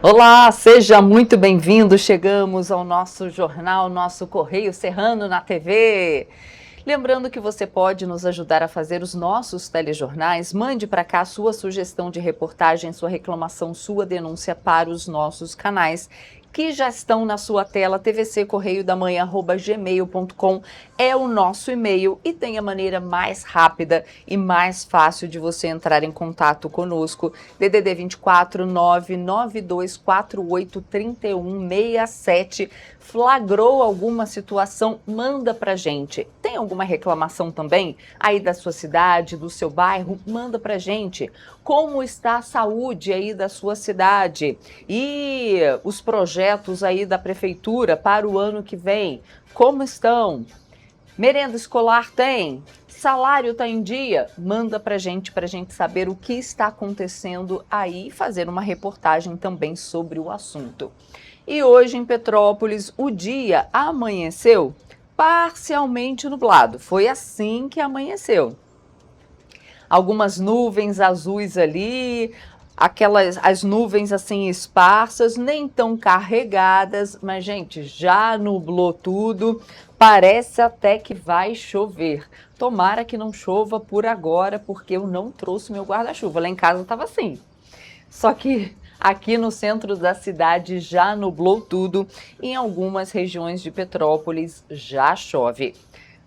Olá, seja muito bem-vindo. Chegamos ao nosso jornal, nosso Correio Serrano na TV. Lembrando que você pode nos ajudar a fazer os nossos telejornais. Mande para cá a sua sugestão de reportagem, sua reclamação, sua denúncia para os nossos canais, que já estão na sua tela. tvccorreiodamanhã@gmail.com é o nosso e-mail e tem a maneira mais rápida e mais fácil de você entrar em contato conosco. DDD 24 99248 3167. Flagrou alguma situação? Manda pra gente. Tem alguma reclamação também aí da sua cidade, do seu bairro? Manda pra gente. Como está a saúde aí da sua cidade? E os projetos aí da prefeitura para o ano que vem? Como estão? Merenda escolar tem? Salário está em dia? Manda pra gente saber o que está acontecendo aí e fazer uma reportagem também sobre o assunto. E hoje em Petrópolis o dia amanheceu parcialmente nublado. Foi assim que amanheceu. Algumas nuvens azuis ali, as nuvens assim esparsas, nem tão carregadas, mas gente, já nublou tudo. Parece até que vai chover. Tomara que não chova por agora, porque eu não trouxe meu guarda-chuva. Lá em casa estava assim. Só que aqui no centro da cidade já nublou tudo. Em algumas regiões de Petrópolis já chove.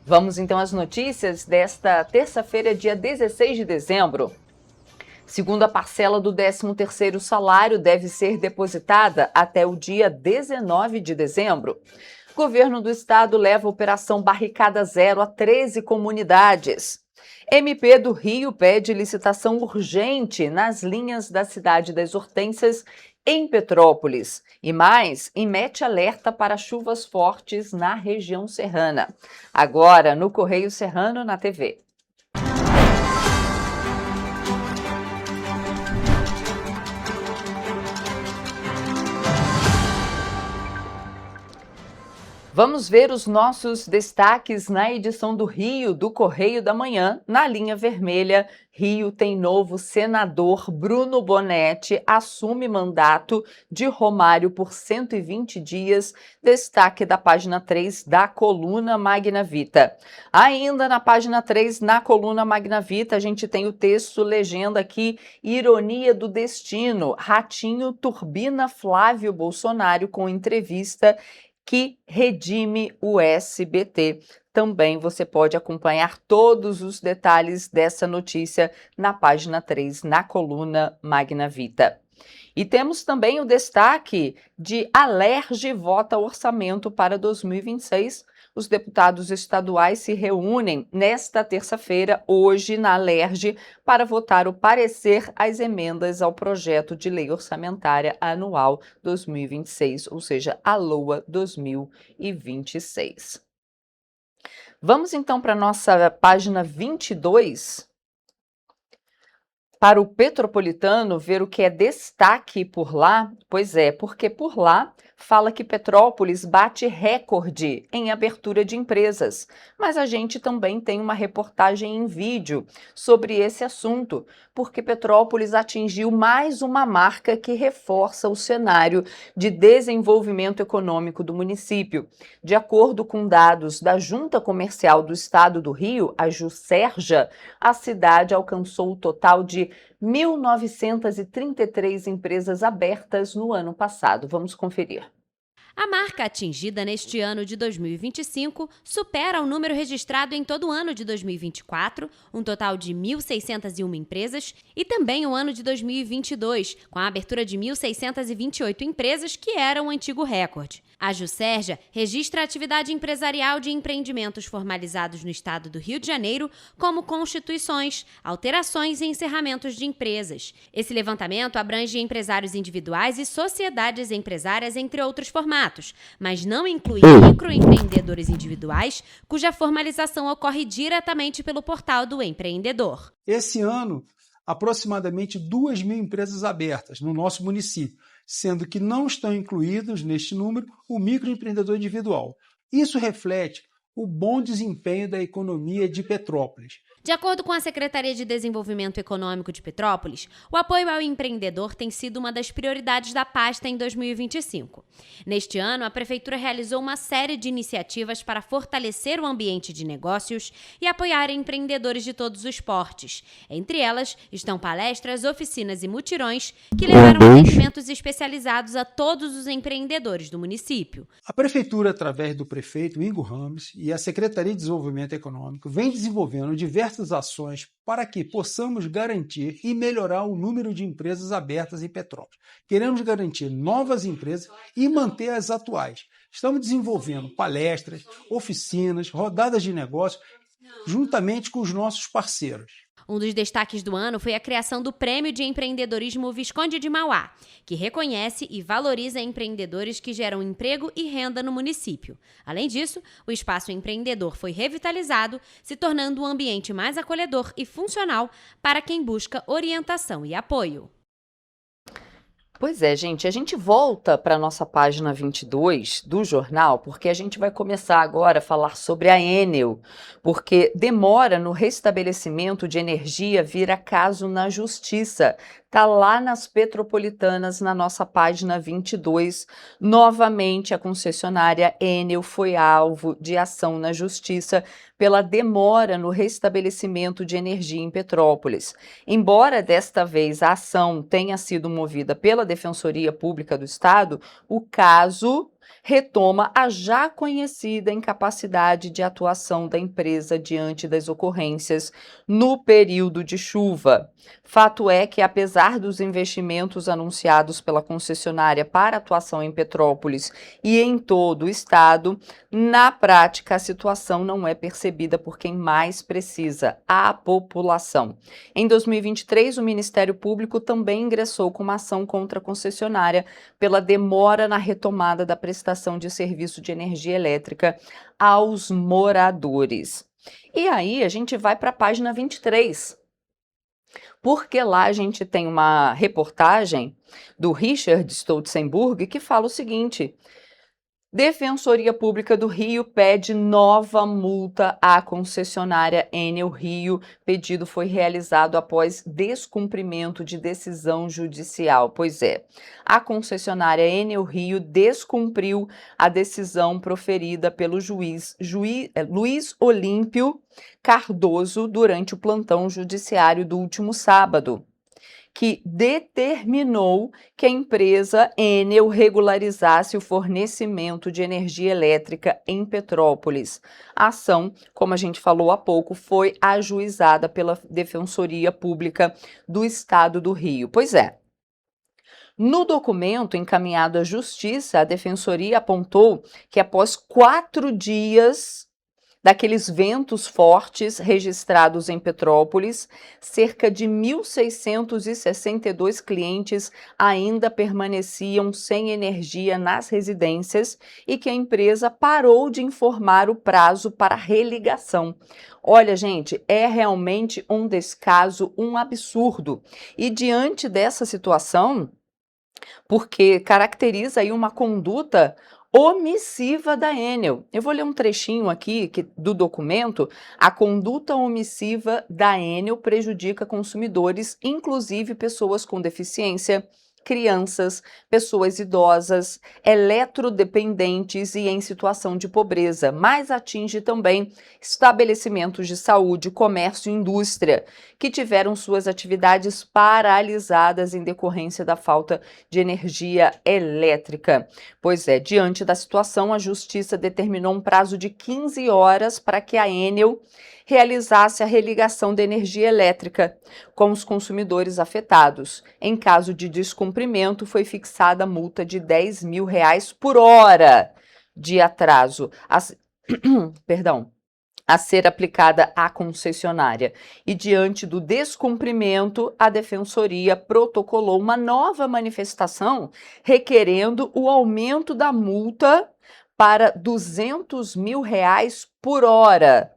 Vamos então às notícias desta terça-feira, dia 16 de dezembro. Segunda parcela do 13º salário deve ser depositada até o dia 19 de dezembro. Governo do estado leva a Operação Barricada Zero a 13 comunidades. MP do Rio pede licitação urgente nas linhas da Cidade das Hortênsias em Petrópolis. E mais, emite alerta para chuvas fortes na região serrana. Agora, no Correio Serrano na TV. Vamos ver os nossos destaques na edição do Rio, do Correio da Manhã. Na linha vermelha, Rio tem novo senador. Bruno Bonetti assume mandato de Romário por 120 dias. Destaque da página 3 da coluna Magna Vita. Ainda na página 3, na coluna Magna Vita, a gente tem o texto, legenda aqui, ironia do destino. Ratinho turbina Flávio Bolsonaro com entrevista que redime o SBT. Também você pode acompanhar todos os detalhes dessa notícia na página 3, na coluna Magna Vita. E temos também o destaque de Alerj vota orçamento para 2026. Os deputados estaduais se reúnem nesta terça-feira, hoje, na Alerj, para votar o parecer às emendas ao projeto de lei orçamentária anual 2026, ou seja, a LOA 2026. Vamos então para a nossa página 22. Para o Petropolitano ver o que é destaque por lá, pois é, porque por lá fala que Petrópolis bate recorde em abertura de empresas. Mas a gente também tem uma reportagem em vídeo sobre esse assunto, porque Petrópolis atingiu mais uma marca que reforça o cenário de desenvolvimento econômico do município. De acordo com dados da Junta Comercial do Estado do Rio, a Juscerja, a cidade alcançou o total de 1.933 empresas abertas no ano passado. Vamos conferir. A marca atingida neste ano de 2025 supera o número registrado em todo o ano de 2024, um total de 1.601 empresas, e também o ano de 2022, com a abertura de 1.628 empresas, que era o antigo recorde. A Juscerja registra a atividade empresarial de empreendimentos formalizados no estado do Rio de Janeiro, como constituições, alterações e encerramentos de empresas. Esse levantamento abrange empresários individuais e sociedades empresárias, entre outros formatos, mas não inclui microempreendedores individuais, cuja formalização ocorre diretamente pelo portal do empreendedor. Esse ano, aproximadamente 2.000 empresas abertas no nosso município, sendo que não estão incluídos neste número o microempreendedor individual. Isso reflete o bom desempenho da economia de Petrópolis. De acordo com a Secretaria de Desenvolvimento Econômico de Petrópolis, o apoio ao empreendedor tem sido uma das prioridades da pasta em 2025. Neste ano, a Prefeitura realizou uma série de iniciativas para fortalecer o ambiente de negócios e apoiar empreendedores de todos os portes. Entre elas estão palestras, oficinas e mutirões que levaram atendimentos especializados a todos os empreendedores do município. A Prefeitura, através do prefeito Igor Ramos e a Secretaria de Desenvolvimento Econômico, vem desenvolvendo diversas ações para que possamos garantir e melhorar o número de empresas abertas em Petrópolis. Queremos garantir novas empresas e manter as atuais. Estamos desenvolvendo palestras, oficinas, rodadas de negócios, juntamente com os nossos parceiros. Um dos destaques do ano foi a criação do Prêmio de Empreendedorismo Visconde de Mauá, que reconhece e valoriza empreendedores que geram emprego e renda no município. Além disso, o espaço empreendedor foi revitalizado, se tornando um ambiente mais acolhedor e funcional para quem busca orientação e apoio. Pois é, gente, a gente volta para a nossa página 22 do jornal, porque a gente vai começar agora a falar sobre a Enel, porque demora no restabelecimento de energia vira caso na justiça. Está lá nas Petropolitanas, na nossa página 22. Novamente, a concessionária Enel foi alvo de ação na justiça pela demora no restabelecimento de energia em Petrópolis. Embora desta vez a ação tenha sido movida pela Defensoria Pública do Estado, o caso retoma a já conhecida incapacidade de atuação da empresa diante das ocorrências no período de chuva. Fato é que, apesar dos investimentos anunciados pela concessionária para atuação em Petrópolis e em todo o estado, na prática a situação não é percebida por quem mais precisa, a população. Em 2023, o Ministério Público também ingressou com uma ação contra a concessionária pela demora na retomada da prestação de serviço de energia elétrica aos moradores. E aí a gente vai para a página 23. Porque lá a gente tem uma reportagem do Richard Stolzenburg que fala o seguinte: Defensoria Pública do Rio pede nova multa à concessionária Enel Rio. Pedido foi realizado após descumprimento de decisão judicial. Pois é, a concessionária Enel Rio descumpriu a decisão proferida pelo juiz Luiz Olímpio Cardoso durante o plantão judiciário do último sábado, que determinou que a empresa Enel regularizasse o fornecimento de energia elétrica em Petrópolis. A ação, como a gente falou há pouco, foi ajuizada pela Defensoria Pública do Estado do Rio. Pois é. No documento encaminhado à Justiça, a Defensoria apontou que após 4 dias daqueles ventos fortes registrados em Petrópolis, cerca de 1.662 clientes ainda permaneciam sem energia nas residências e que a empresa parou de informar o prazo para religação. Olha, gente, é realmente um descaso, um absurdo. E diante dessa situação, porque caracteriza aí uma conduta omissiva da Enel. Eu vou ler um trechinho aqui do documento. A conduta omissiva da Enel prejudica consumidores, inclusive pessoas com deficiência, crianças, pessoas idosas, eletrodependentes e em situação de pobreza, mas atinge também estabelecimentos de saúde, comércio e indústria, que tiveram suas atividades paralisadas em decorrência da falta de energia elétrica. Pois é, diante da situação, a Justiça determinou um prazo de 15 horas para que a Enel realizasse a religação da energia elétrica com os consumidores afetados. Em caso de descumprimento, foi fixada a multa de R$10 mil por hora de atraso a ser aplicada à concessionária. E diante do descumprimento, a Defensoria protocolou uma nova manifestação requerendo o aumento da multa para R$200 mil por hora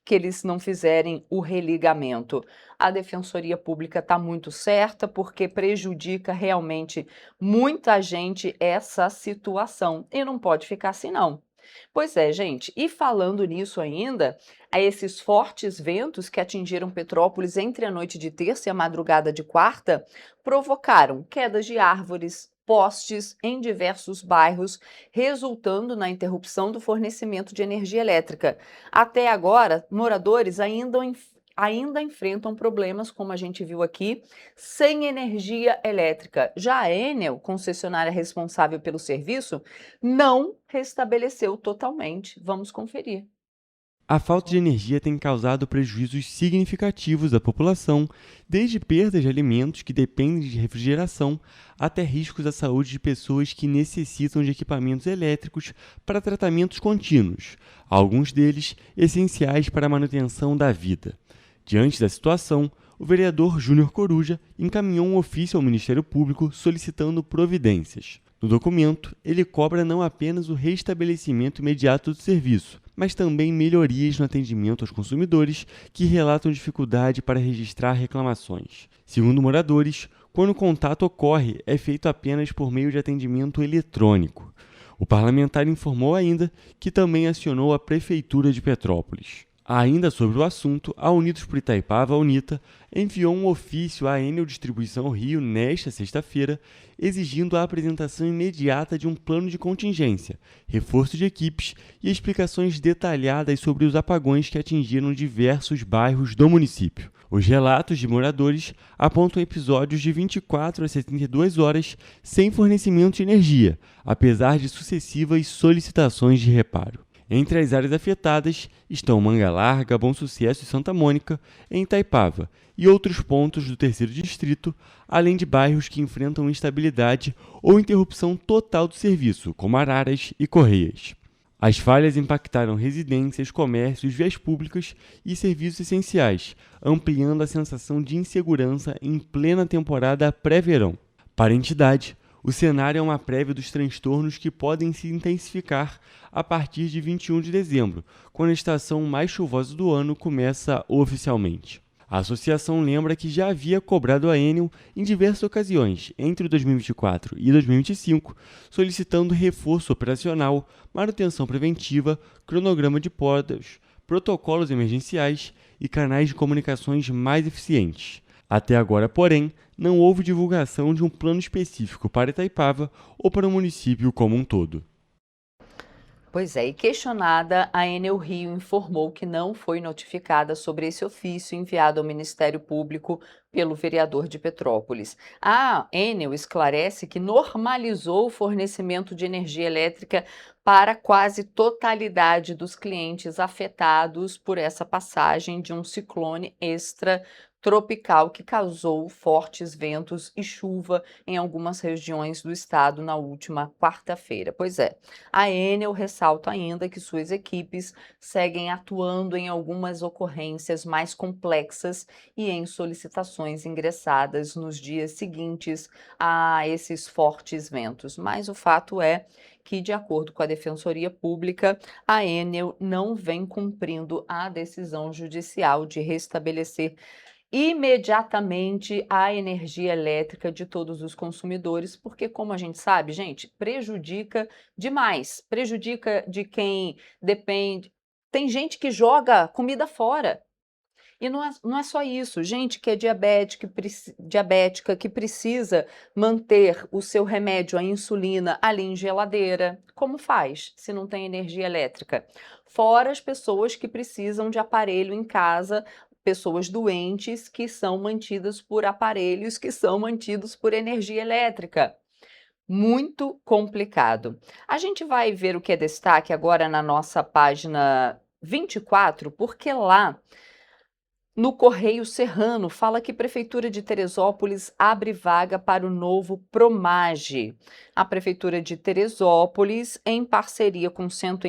que eles não fizerem o religamento. A Defensoria Pública está muito certa, porque prejudica realmente muita gente essa situação. E não pode ficar assim, não. Pois é, gente. E falando nisso ainda, a esses fortes ventos que atingiram Petrópolis entre a noite de terça e a madrugada de quarta provocaram quedas de árvores, postes em diversos bairros, resultando na interrupção do fornecimento de energia elétrica. Até agora, moradores ainda enfrentam problemas, como a gente viu aqui, sem energia elétrica. Já a Enel, concessionária responsável pelo serviço, não restabeleceu totalmente. Vamos conferir. A falta de energia tem causado prejuízos significativos à população, desde perdas de alimentos que dependem de refrigeração, até riscos à saúde de pessoas que necessitam de equipamentos elétricos para tratamentos contínuos, alguns deles essenciais para a manutenção da vida. Diante da situação, o vereador Júnior Coruja encaminhou um ofício ao Ministério Público solicitando providências. No documento, ele cobra não apenas o restabelecimento imediato do serviço, mas também melhorias no atendimento aos consumidores que relatam dificuldade para registrar reclamações. Segundo moradores, quando o contato ocorre, é feito apenas por meio de atendimento eletrônico. O parlamentar informou ainda que também acionou a Prefeitura de Petrópolis. Ainda sobre o assunto, a Unidos por Itaipava, a UNITA, enviou um ofício à Enel Distribuição Rio nesta sexta-feira, exigindo a apresentação imediata de um plano de contingência, reforço de equipes e explicações detalhadas sobre os apagões que atingiram diversos bairros do município. Os relatos de moradores apontam episódios de 24 a 72 horas sem fornecimento de energia, apesar de sucessivas solicitações de reparo. Entre as áreas afetadas estão Manga Larga, Bom Sucesso e Santa Mônica, em Itaipava, e outros pontos do terceiro distrito, além de bairros que enfrentam instabilidade ou interrupção total do serviço, como Araras e Correias. As falhas impactaram residências, comércios, vias públicas e serviços essenciais, ampliando a sensação de insegurança em plena temporada pré-verão. Para a entidade, o cenário é uma prévia dos transtornos que podem se intensificar a partir de 21 de dezembro, quando a estação mais chuvosa do ano começa oficialmente. A associação lembra que já havia cobrado a Enel em diversas ocasiões, entre 2024 e 2025, solicitando reforço operacional, manutenção preventiva, cronograma de podas, protocolos emergenciais e canais de comunicações mais eficientes. Até agora, porém, não houve divulgação de um plano específico para Itaipava ou para o município como um todo. Pois é, e questionada, a Enel Rio informou que não foi notificada sobre esse ofício enviado ao Ministério Público pelo vereador de Petrópolis. A Enel esclarece que normalizou o fornecimento de energia elétrica para quase totalidade dos clientes afetados por essa passagem de um ciclone extratropical que causou fortes ventos e chuva em algumas regiões do estado na última quarta-feira. Pois é, a Enel ressalta ainda que suas equipes seguem atuando em algumas ocorrências mais complexas e em solicitações ingressadas nos dias seguintes a esses fortes ventos. Mas o fato é que, de acordo com a Defensoria Pública, a Enel não vem cumprindo a decisão judicial de restabelecer imediatamente a energia elétrica de todos os consumidores, porque, como a gente sabe, gente, prejudica demais, prejudica de quem depende. Tem gente que joga comida fora. E não é só isso, gente que é diabética, que precisa manter o seu remédio, a insulina, ali em geladeira. Como faz se não tem energia elétrica? Fora as pessoas que precisam de aparelho em casa, pessoas doentes que são mantidas por aparelhos que são mantidos por energia elétrica. Muito complicado. A gente vai ver o que é destaque agora na nossa página 24, porque lá no Correio Serrano, fala que Prefeitura de Teresópolis abre vaga para o novo Promage. A Prefeitura de Teresópolis, em parceria com o Centro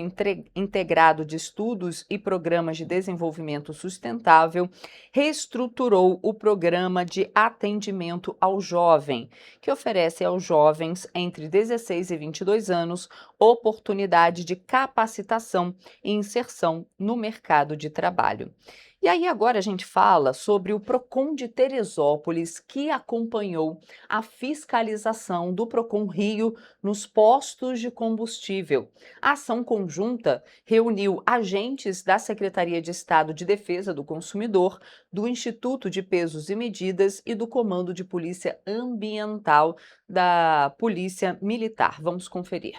Integrado de Estudos e Programas de Desenvolvimento Sustentável, reestruturou o Programa de Atendimento ao Jovem, que oferece aos jovens entre 16 e 22 anos oportunidade de capacitação e inserção no mercado de trabalho. E aí agora a gente fala sobre o Procon de Teresópolis, que acompanhou a fiscalização do Procon Rio nos postos de combustível. A ação conjunta reuniu agentes da Secretaria de Estado de Defesa do Consumidor, do Instituto de Pesos e Medidas e do Comando de Polícia Ambiental da Polícia Militar. Vamos conferir.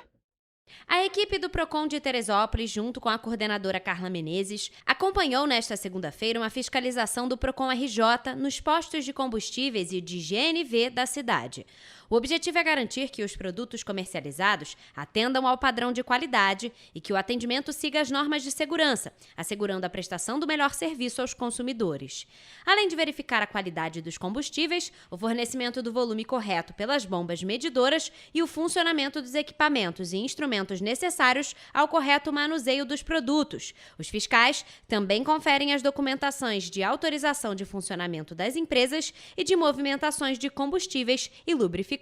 A equipe do Procon de Teresópolis, junto com a coordenadora Carla Menezes, acompanhou nesta segunda-feira uma fiscalização do Procon RJ nos postos de combustíveis e de GNV da cidade. O objetivo é garantir que os produtos comercializados atendam ao padrão de qualidade e que o atendimento siga as normas de segurança, assegurando a prestação do melhor serviço aos consumidores. Além de verificar a qualidade dos combustíveis, o fornecimento do volume correto pelas bombas medidoras e o funcionamento dos equipamentos e instrumentos necessários ao correto manuseio dos produtos. Os fiscais também conferem as documentações de autorização de funcionamento das empresas e de movimentações de combustíveis e lubrificantes.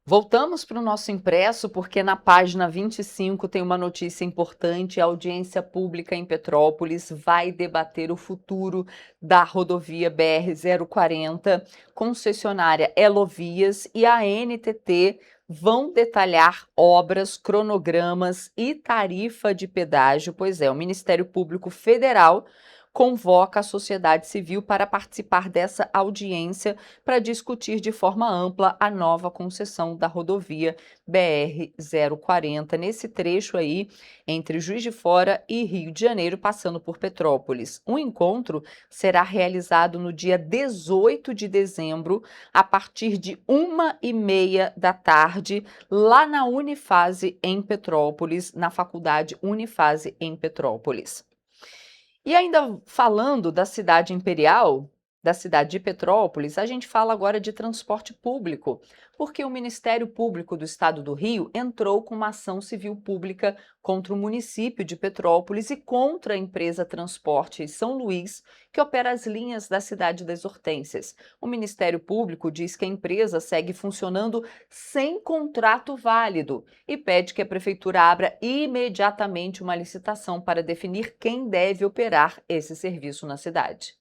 Voltamos para o nosso impresso porque na página 25 tem uma notícia importante. A audiência pública em Petrópolis vai debater o futuro da rodovia BR-040, concessionária Elovias e a ANTT vão detalhar obras, cronogramas e tarifa de pedágio. Pois é, o Ministério Público Federal convoca a sociedade civil para participar dessa audiência para discutir de forma ampla a nova concessão da rodovia BR-040, nesse trecho aí entre Juiz de Fora e Rio de Janeiro, passando por Petrópolis. O encontro será realizado no dia 18 de dezembro, a partir de 1h30 da tarde, lá na Unifase em Petrópolis, na Faculdade Unifase em Petrópolis. E ainda falando da cidade imperial, da cidade de Petrópolis, a gente fala agora de transporte público, porque o Ministério Público do Estado do Rio entrou com uma ação civil pública contra o município de Petrópolis e contra a empresa Transporte São Luís, que opera as linhas da Cidade das Hortênsias. O Ministério Público diz que a empresa segue funcionando sem contrato válido e pede que a Prefeitura abra imediatamente uma licitação para definir quem deve operar esse serviço na cidade.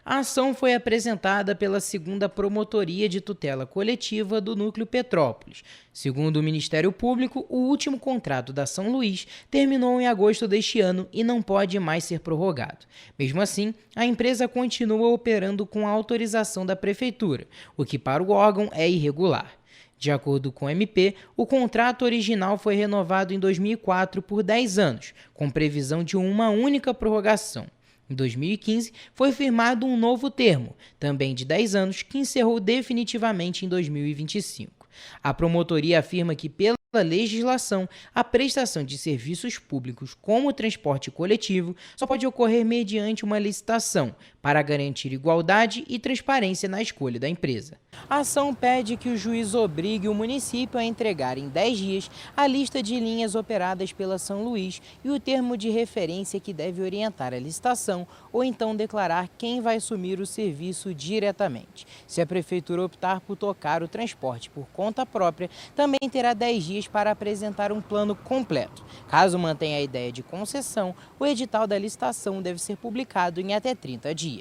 A ação foi apresentada pela 2ª Promotoria de Tutela Coletiva do Núcleo Petrópolis. Segundo o Ministério Público, o último contrato da São Luís terminou em agosto deste ano e não pode mais ser prorrogado. Mesmo assim, a empresa continua operando com a autorização da Prefeitura, o que para o órgão é irregular. De acordo com o MP, o contrato original foi renovado em 2004 por 10 anos, com previsão de uma única prorrogação. Em 2015, foi firmado um novo termo, também de 10 anos, que encerrou definitivamente em 2025. A promotoria afirma que, pela legislação, a prestação de serviços públicos como o transporte coletivo só pode ocorrer mediante uma licitação, para garantir igualdade e transparência na escolha da empresa. A ação pede que o juiz obrigue o município a entregar em 10 dias a lista de linhas operadas pela São Luís e o termo de referência que deve orientar a licitação, ou então declarar quem vai assumir o serviço diretamente. Se a Prefeitura optar por tocar o transporte por conta própria, também terá 10 dias para apresentar um plano completo. Caso mantenha a ideia de concessão, o edital da licitação deve ser publicado em até 30 dias.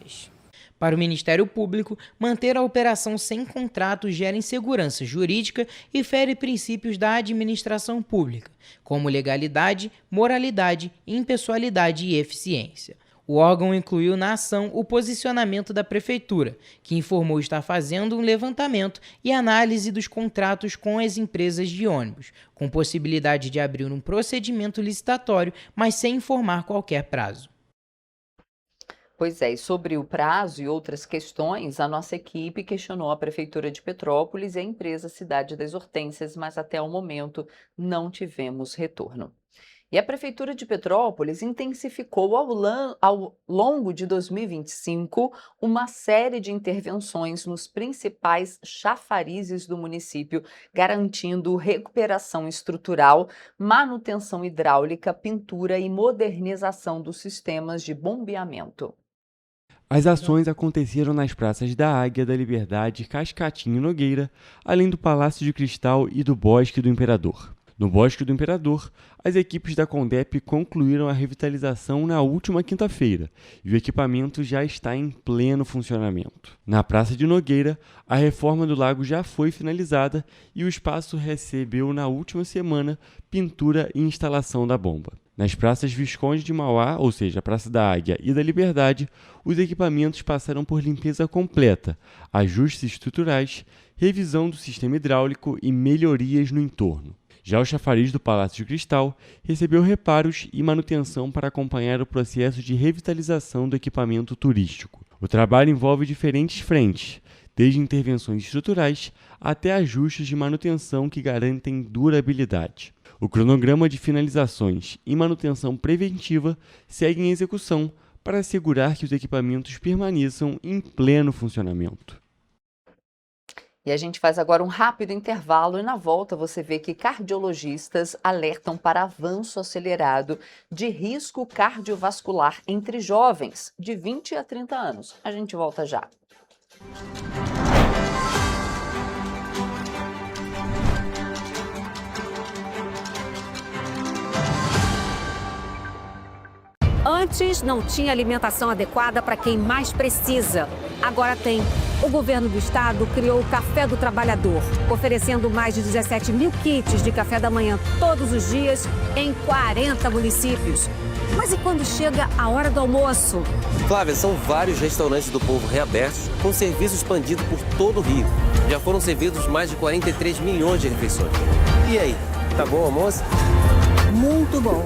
Para o Ministério Público, manter a operação sem contrato gera insegurança jurídica e fere princípios da administração pública, como legalidade, moralidade, impessoalidade e eficiência. O órgão incluiu na ação o posicionamento da Prefeitura, que informou estar fazendo um levantamento e análise dos contratos com as empresas de ônibus, com possibilidade de abrir um procedimento licitatório, mas sem informar qualquer prazo. Pois é, e sobre o prazo e outras questões, a nossa equipe questionou a Prefeitura de Petrópolis e a empresa Cidade das Hortênsias, mas até o momento não tivemos retorno. E a Prefeitura de Petrópolis intensificou ao longo de 2025 uma série de intervenções nos principais chafarizes do município, garantindo recuperação estrutural, manutenção hidráulica, pintura e modernização dos sistemas de bombeamento. As ações aconteceram nas praças da Águia, da Liberdade, Cascatinho e Nogueira, além do Palácio de Cristal e do Bosque do Imperador. No Bosque do Imperador, as equipes da Condep concluíram a revitalização na última quinta-feira e o equipamento já está em pleno funcionamento. Na Praça de Nogueira, a reforma do lago já foi finalizada e o espaço recebeu na última semana pintura e instalação da bomba. Nas praças Visconde de Mauá, ou seja, a Praça da Águia e da Liberdade, os equipamentos passaram por limpeza completa, ajustes estruturais, revisão do sistema hidráulico e melhorias no entorno. Já o chafariz do Palácio de Cristal recebeu reparos e manutenção para acompanhar o processo de revitalização do equipamento turístico. O trabalho envolve diferentes frentes, desde intervenções estruturais até ajustes de manutenção que garantem durabilidade. O cronograma de finalizações e manutenção preventiva segue em execução para assegurar que os equipamentos permaneçam em pleno funcionamento. E a gente faz agora um rápido intervalo e na volta você vê que cardiologistas alertam para avanço acelerado de risco cardiovascular entre jovens de 20 a 30 anos. A gente volta já. Antes não tinha alimentação adequada para quem mais precisa. Agora tem. O governo do estado criou o Café do Trabalhador, oferecendo mais de 17 mil kits de café da manhã todos os dias em 40 municípios. Mas e quando chega a hora do almoço? Flávia, são vários restaurantes do povo reabertos com serviço expandido por todo o Rio. Já foram servidos mais de 43 milhões de refeições. E aí, tá bom o almoço? Muito bom.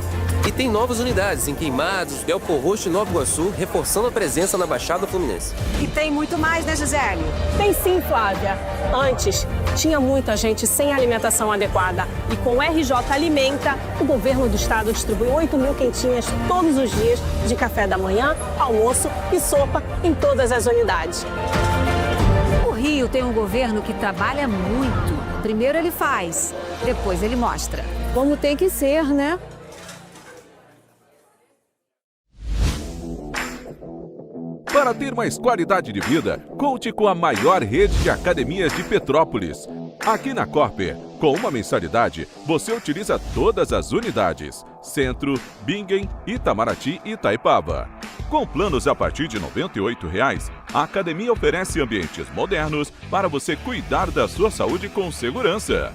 E tem novas unidades em Queimados, Belfor Roxo e Nova Iguaçu, reforçando a presença na Baixada Fluminense. E tem muito mais, né, Gisele? Tem sim, Flávia. Antes, tinha muita gente sem alimentação adequada. E com o RJ Alimenta, o governo do estado distribui 8 mil quentinhas todos os dias de café da manhã, almoço e sopa em todas as unidades. O Rio tem um governo que trabalha muito. Primeiro ele faz, depois ele mostra. Como tem que ser, né? Para ter mais qualidade de vida, conte com a maior rede de academias de Petrópolis. Aqui na Corper, com uma mensalidade, você utiliza todas as unidades: Centro, Bingen, Itamaraty e Itaipava. Com planos a partir de R$ 98,00, a academia oferece ambientes modernos para você cuidar da sua saúde com segurança.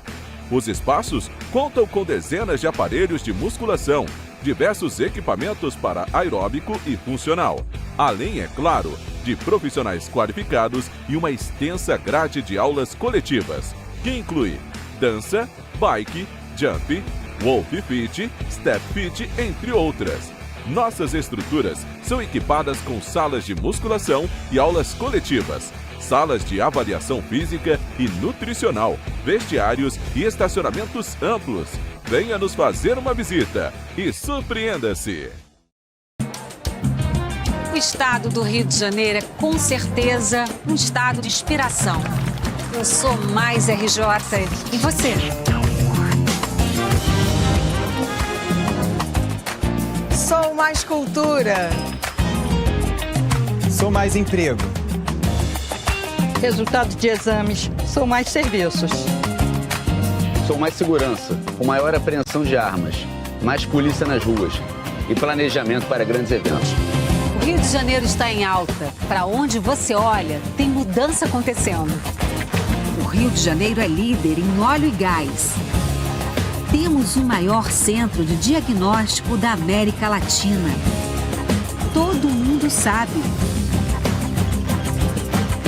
Os espaços contam com dezenas de aparelhos de musculação, diversos equipamentos para aeróbico e funcional, além, é claro, de profissionais qualificados e uma extensa grade de aulas coletivas, que inclui dança, bike, jump, wolf fit, step fit, entre outras. Nossas estruturas são equipadas com salas de musculação e aulas coletivas, salas de avaliação física e nutricional, vestiários e estacionamentos amplos. Venha nos fazer uma visita e surpreenda-se! O estado do Rio de Janeiro é, com certeza, um estado de inspiração. Eu sou mais RJ. E você? Sou mais cultura. Sou mais emprego. Resultado de exames. Sou mais serviços. Sou mais segurança, com maior apreensão de armas, mais polícia nas ruas e planejamento para grandes eventos. O Rio de Janeiro está em alta. Para onde você olha, tem mudança acontecendo. O Rio de Janeiro é líder em óleo e gás. Temos o maior centro de diagnóstico da América Latina. Todo mundo sabe.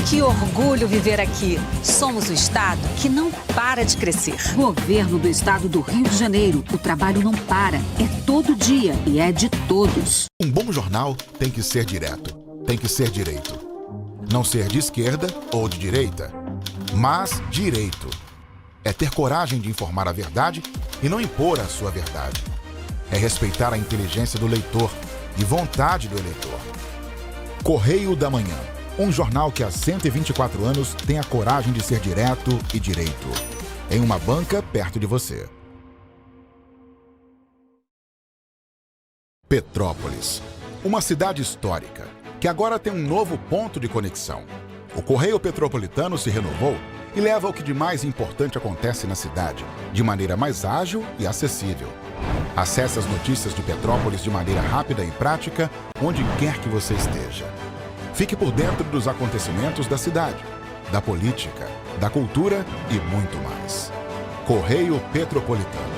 Que orgulho viver aqui. Somos o estado que não para de crescer. Governo do estado do Rio de Janeiro. O trabalho não para. É todo dia e é de todos. Um bom jornal tem que ser direto. Tem que ser direito. Não ser de esquerda ou de direita, mas direito. É ter coragem de informar a verdade e não impor a sua verdade. É respeitar a inteligência do leitor e vontade do eleitor. Correio da Manhã. Um jornal que há 124 anos tem a coragem de ser direto e direito. Em uma banca perto de você. Petrópolis. Uma cidade histórica que agora tem um novo ponto de conexão. O Correio Petropolitano se renovou e leva o que de mais importante acontece na cidade, de maneira mais ágil e acessível. Acesse as notícias de Petrópolis de maneira rápida e prática, onde quer que você esteja. Fique por dentro dos acontecimentos da cidade, da política, da cultura e muito mais. Correio Petropolitano.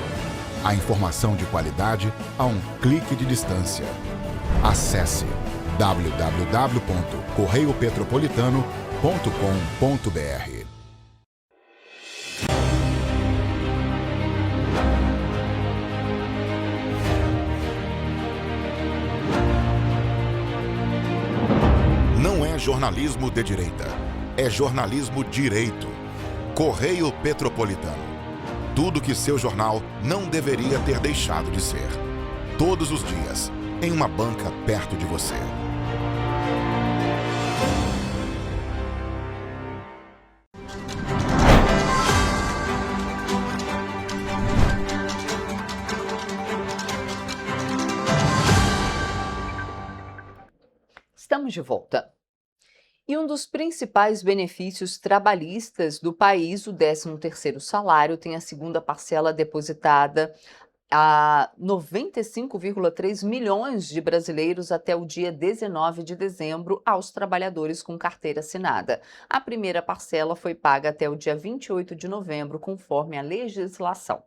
A informação de qualidade a um clique de distância. Acesse www.correiopetropolitano.com.br. Não é jornalismo de direita, é jornalismo direito. Correio Petropolitano. Tudo que seu jornal não deveria ter deixado de ser. Todos os dias, em uma banca perto de você. Estamos de volta. E um dos principais benefícios trabalhistas do país, o 13º salário, tem a segunda parcela depositada a 95,3 milhões de brasileiros até o dia 19 de dezembro aos trabalhadores com carteira assinada. A primeira parcela foi paga até o dia 28 de novembro, conforme a legislação.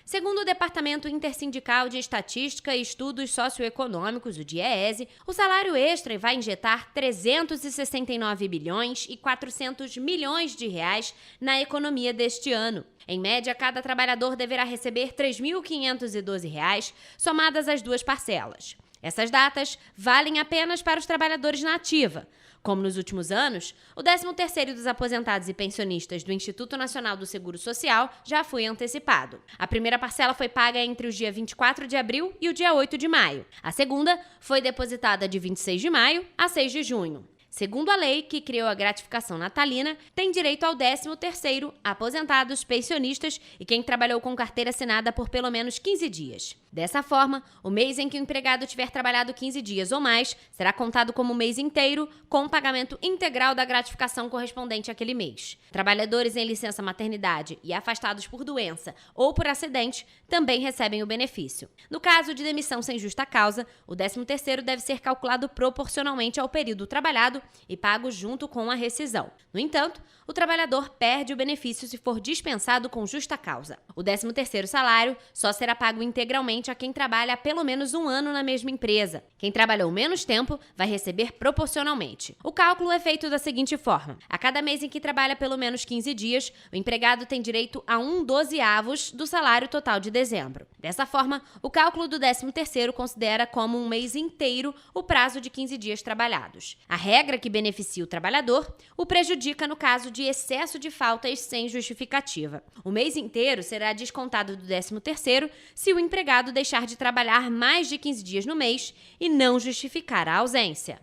Segundo o Departamento Intersindical de Estatística e Estudos Socioeconômicos, o DIEESE, o salário extra vai injetar 369 bilhões e 400 milhões de reais na economia deste ano. Em média, cada trabalhador deverá receber R$ 3.512, somadas as duas parcelas. Essas datas valem apenas para os trabalhadores na ativa. Como nos últimos anos, o 13º dos aposentados e pensionistas do Instituto Nacional do Seguro Social já foi antecipado. A primeira parcela foi paga entre o dia 24 de abril e o dia 8 de maio. A segunda foi depositada de 26 de maio a 6 de junho. Segundo a lei que criou a gratificação natalina, tem direito ao 13º aposentados, pensionistas e quem trabalhou com carteira assinada por pelo menos 15 dias. Dessa forma, o mês em que o empregado tiver trabalhado 15 dias ou mais será contado como mês inteiro, com o pagamento integral da gratificação correspondente àquele mês. Trabalhadores em licença maternidade e afastados por doença ou por acidente também recebem o benefício. No caso de demissão sem justa causa, o 13º deve ser calculado proporcionalmente ao período trabalhado e pago junto com a rescisão. No entanto, o trabalhador perde o benefício se for dispensado com justa causa. O 13º salário só será pago integralmente a quem trabalha há pelo menos um ano na mesma empresa. Quem trabalhou menos tempo vai receber proporcionalmente. O cálculo é feito da seguinte forma: a cada mês em que trabalha pelo menos 15 dias, o empregado tem direito a 1/12 do salário total de dezembro. Dessa forma, o cálculo do 13º considera como um mês inteiro o prazo de 15 dias trabalhados. A regra que beneficia o trabalhador o prejudica no caso de excesso de faltas sem justificativa. O mês inteiro será descontado do 13º se o empregado deixar de trabalhar mais de 15 dias no mês e não justificar a ausência.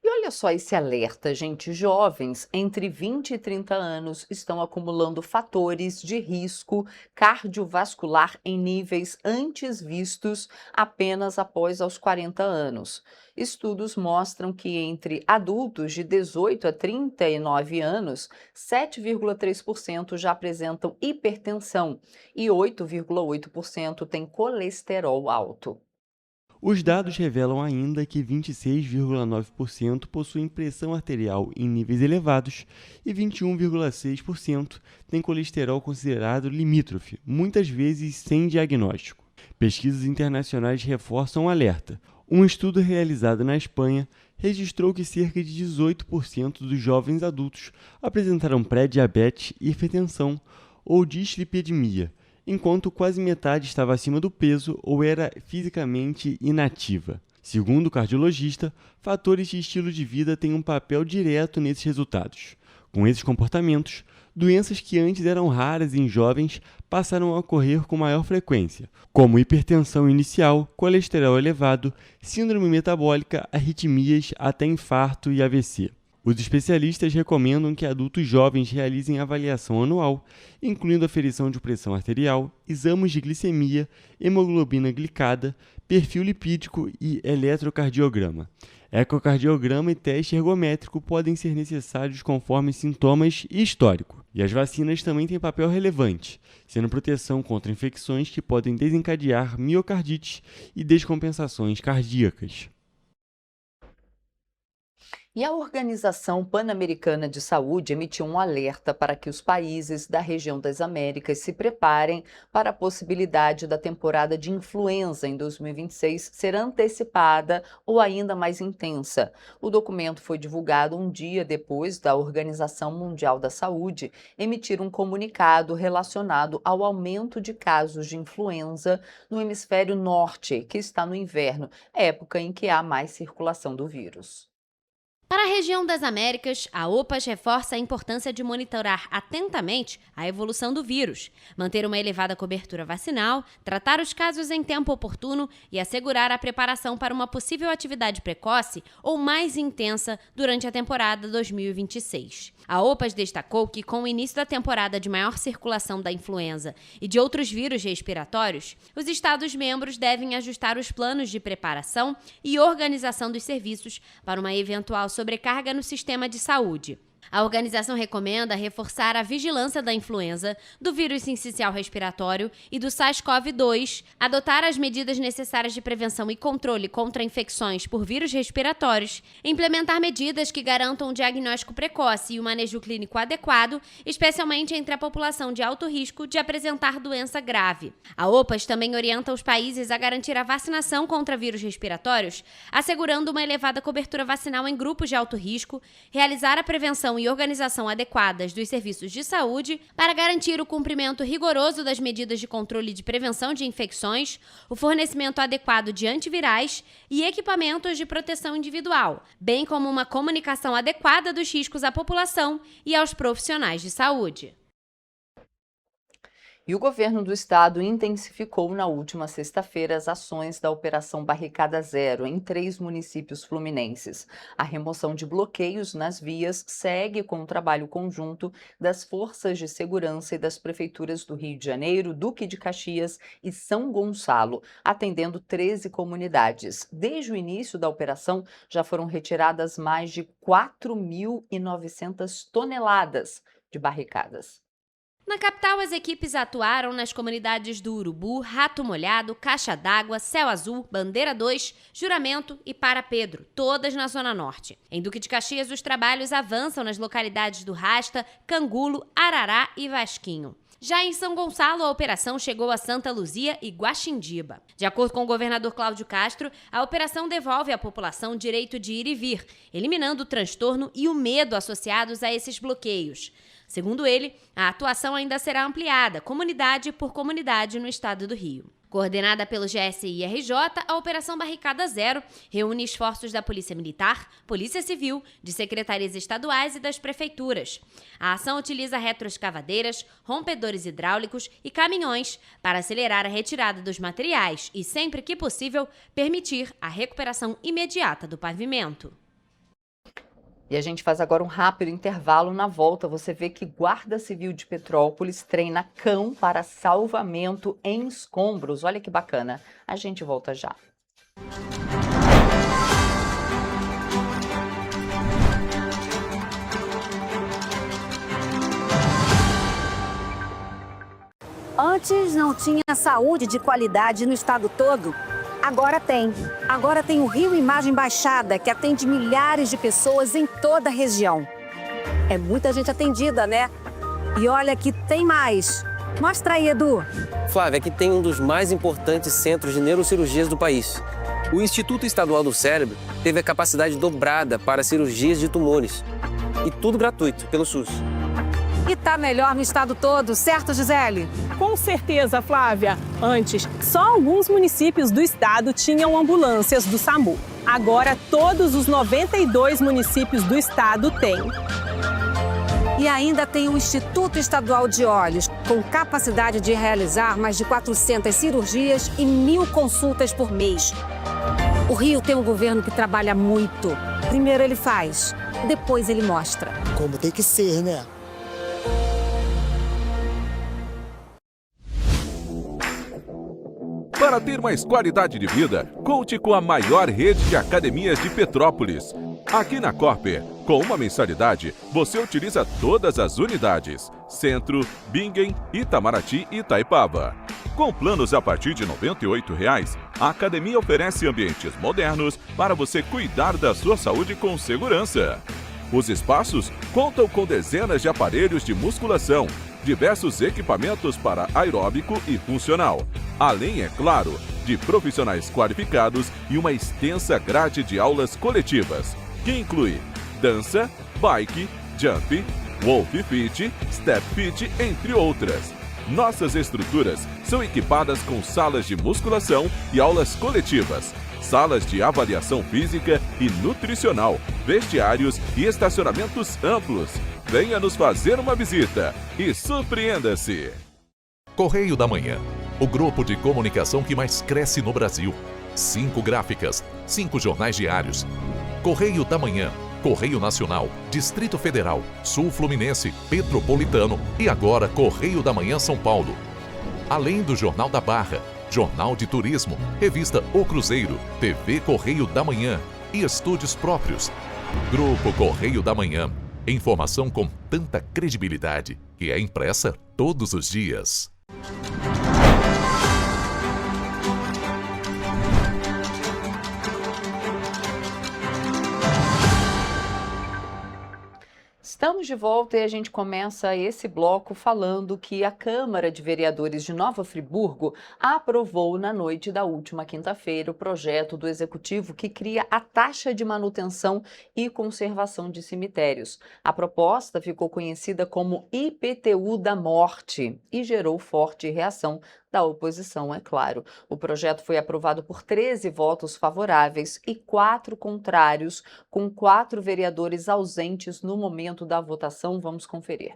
E olha só esse alerta, gente. Jovens entre 20 e 30 anos estão acumulando fatores de risco cardiovascular em níveis antes vistos apenas após aos 40 anos. Estudos mostram que entre adultos de 18 a 39 anos, 7,3% já apresentam hipertensão e 8,8% têm colesterol alto. Os dados revelam ainda que 26,9% possuem pressão arterial em níveis elevados e 21,6% têm colesterol considerado limítrofe, muitas vezes sem diagnóstico. Pesquisas internacionais reforçam o alerta. Um estudo realizado na Espanha registrou que cerca de 18% dos jovens adultos apresentaram pré-diabetes, hipertensão ou dislipidemia, enquanto quase metade estava acima do peso ou era fisicamente inativa. Segundo o cardiologista, fatores de estilo de vida têm um papel direto nesses resultados. Com esses comportamentos, doenças que antes eram raras em jovens passaram a ocorrer com maior frequência, como hipertensão inicial, colesterol elevado, síndrome metabólica, arritmias, até infarto e AVC. Os especialistas recomendam que adultos jovens realizem avaliação anual, incluindo aferição de pressão arterial, exames de glicemia, hemoglobina glicada, perfil lipídico e eletrocardiograma. Ecocardiograma e teste ergométrico podem ser necessários conforme sintomas e histórico. E as vacinas também têm papel relevante, sendo proteção contra infecções que podem desencadear miocardite e descompensações cardíacas. E a Organização Pan-Americana de Saúde emitiu um alerta para que os países da região das Américas se preparem para a possibilidade da temporada de influenza em 2026 ser antecipada ou ainda mais intensa. O documento foi divulgado um dia depois da Organização Mundial da Saúde emitir um comunicado relacionado ao aumento de casos de influenza no hemisfério norte, que está no inverno, época em que há mais circulação do vírus. Para a região das Américas, a OPAS reforça a importância de monitorar atentamente a evolução do vírus, manter uma elevada cobertura vacinal, tratar os casos em tempo oportuno e assegurar a preparação para uma possível atividade precoce ou mais intensa durante a temporada 2026. A OPAS destacou que, com o início da temporada de maior circulação da influenza e de outros vírus respiratórios, os Estados-membros devem ajustar os planos de preparação e organização dos serviços para uma eventual sobrecarga no sistema de saúde. A organização recomenda reforçar a vigilância da influenza, do vírus sincicial respiratório e do SARS-CoV-2, adotar as medidas necessárias de prevenção e controle contra infecções por vírus respiratórios, implementar medidas que garantam um diagnóstico precoce e o manejo clínico adequado, especialmente entre a população de alto risco de apresentar doença grave. A OPAS também orienta os países a garantir a vacinação contra vírus respiratórios, assegurando uma elevada cobertura vacinal em grupos de alto risco, realizar a prevenção e organização adequadas dos serviços de saúde para garantir o cumprimento rigoroso das medidas de controle de prevenção de infecções, o fornecimento adequado de antivirais e equipamentos de proteção individual, bem como uma comunicação adequada dos riscos à população e aos profissionais de saúde. E o governo do estado intensificou na última sexta-feira as ações da Operação Barricada Zero em 3 municípios fluminenses. A remoção de bloqueios nas vias segue com o trabalho conjunto das forças de segurança e das prefeituras do Rio de Janeiro, Duque de Caxias e São Gonçalo, atendendo 13 comunidades. Desde o início da operação, já foram retiradas mais de 4.900 toneladas de barricadas. Na capital, as equipes atuaram nas comunidades do Urubu, Rato Molhado, Caixa d'Água, Céu Azul, Bandeira 2, Juramento e Para Pedro, todas na Zona Norte. Em Duque de Caxias, os trabalhos avançam nas localidades do Rasta, Cangulo, Arará e Vasquinho. Já em São Gonçalo, a operação chegou a Santa Luzia e Guaxindiba. De acordo com o governador Cláudio Castro, a operação devolve à população o direito de ir e vir, eliminando o transtorno e o medo associados a esses bloqueios. Segundo ele, a atuação ainda será ampliada, comunidade por comunidade, no estado do Rio. Coordenada pelo GSI e RJ, a Operação Barricada Zero reúne esforços da Polícia Militar, Polícia Civil, de secretarias estaduais e das prefeituras. A ação utiliza retroescavadeiras, rompedores hidráulicos e caminhões para acelerar a retirada dos materiais e, sempre que possível, permitir a recuperação imediata do pavimento. E a gente faz agora um rápido intervalo. Na volta, você vê que Guarda Civil de Petrópolis treina cão para salvamento em escombros. Olha que bacana. A gente volta já. Antes não tinha saúde de qualidade no estado todo. Agora tem. Agora tem o Rio Imagem Baixada, que atende milhares de pessoas em toda a região. É muita gente atendida, né? E olha que tem mais. Mostra aí, Edu. Flávia, aqui tem um dos mais importantes centros de neurocirurgias do país. O Instituto Estadual do Cérebro teve a capacidade dobrada para cirurgias de tumores. E tudo gratuito, pelo SUS. E tá melhor no estado todo, certo, Gisele? Com certeza, Flávia. Antes, só alguns municípios do estado tinham ambulâncias do SAMU. Agora, todos os 92 municípios do estado têm. E ainda tem o Instituto Estadual de Olhos, com capacidade de realizar mais de 400 cirurgias e 1.000 consultas por mês. O Rio tem um governo que trabalha muito. Primeiro ele faz, depois ele mostra. Como tem que ser, né? Para ter mais qualidade de vida, conte com a maior rede de academias de Petrópolis. Aqui na Corper, com uma mensalidade, você utiliza todas as unidades: Centro, Bingen, Itamaraty e Itaipava. Com planos a partir de R$ 98,00, a academia oferece ambientes modernos para você cuidar da sua saúde com segurança. Os espaços contam com dezenas de aparelhos de musculação, diversos equipamentos para aeróbico e funcional, além, é claro, de profissionais qualificados e uma extensa grade de aulas coletivas, que inclui dança, bike, jump, wolf fit, step fit, entre outras. Nossas estruturas são equipadas com salas de musculação e aulas coletivas, salas de avaliação física e nutricional, vestiários e estacionamentos amplos. Venha nos fazer uma visita e surpreenda-se! Correio da Manhã, o grupo de comunicação que mais cresce no Brasil. 5 gráficas, 5 jornais diários. Correio da Manhã, Correio Nacional, Distrito Federal, Sul Fluminense, Petropolitano e agora Correio da Manhã São Paulo. Além do Jornal da Barra, Jornal de Turismo, Revista O Cruzeiro, TV Correio da Manhã e estúdios próprios. Grupo Correio da Manhã. Informação com tanta credibilidade que é impressa todos os dias. Estamos de volta e a gente começa esse bloco falando que a Câmara de Vereadores de Nova Friburgo aprovou na noite da última quinta-feira o projeto do Executivo que cria a taxa de manutenção e conservação de cemitérios. A proposta ficou conhecida como IPTU da morte e gerou forte reação da oposição, é claro. O projeto foi aprovado por 13 votos favoráveis e 4 contrários, com 4 vereadores ausentes no momento da votação. Vamos conferir.